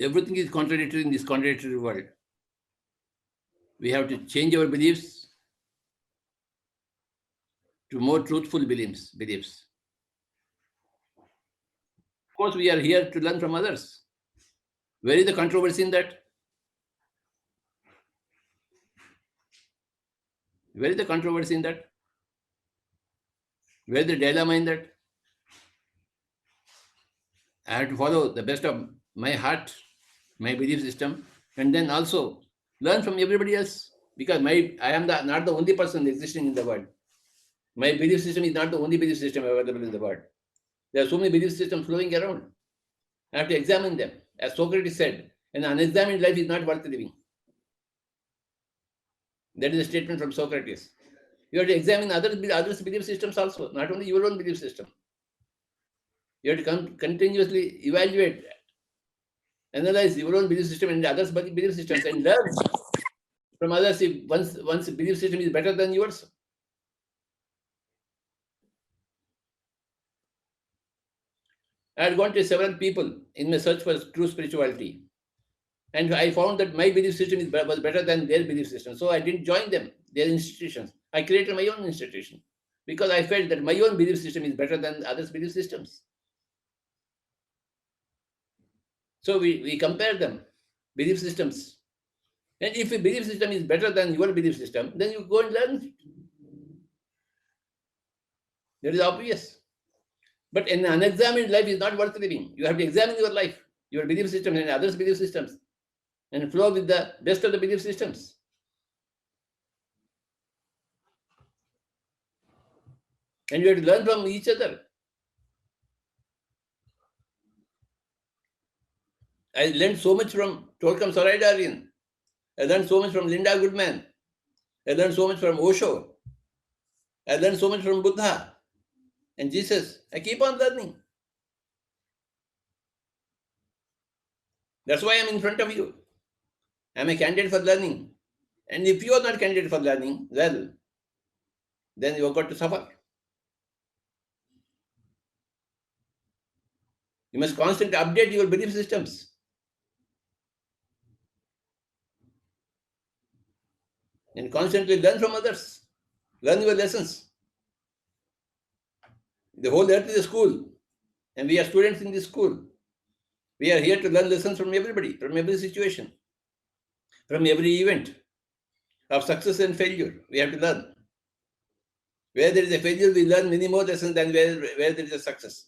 Everything is contradictory in this contradictory world. We have to change our beliefs to more truthful beliefs. Of course, we are here to learn from others. Where is the controversy in that? Where is the controversy in that? Where is the dilemma in that? I have to follow the best of my heart, my belief system, and then also learn from everybody else, because I am not the only person existing in the world. My belief system is not the only belief system available in the world. There are so many belief systems flowing around. I have to examine them. As Socrates said, an unexamined life is not worth living. That is a statement from Socrates. You have to examine others' belief systems also, not only your own belief system. You have to continuously evaluate, analyze your own belief system and others' belief systems, and learn from others if one's belief system is better than yours. I had gone to several people in my search for true spirituality, and I found that my belief system was better than their belief system. So I didn't join them, their institutions. I created my own institution because I felt that my own belief system is better than others' belief systems. So we compare them, belief systems. And if a belief system is better than your belief system, then you go and learn it. That is obvious. But an unexamined life is not worth living. You have to examine your life, your belief system and others' belief systems, and flow with the best of the belief systems. And you have to learn from each other. I learned so much from Torkam Saraydarian. I learned so much from Linda Goodman. I learned so much from Osho. I learned so much from Buddha and Jesus. I keep on learning. That's why I'm in front of you. I'm a candidate for learning. And if you are not candidate for learning, well, then you have got to suffer. You must constantly update your belief systems. And constantly learn from others. Learn your lessons. The whole earth is a school. And we are students in this school. We are here to learn lessons from everybody, from every situation, from every event of success and failure. We have to learn. Where there is a failure, we learn many more lessons than where there is a success.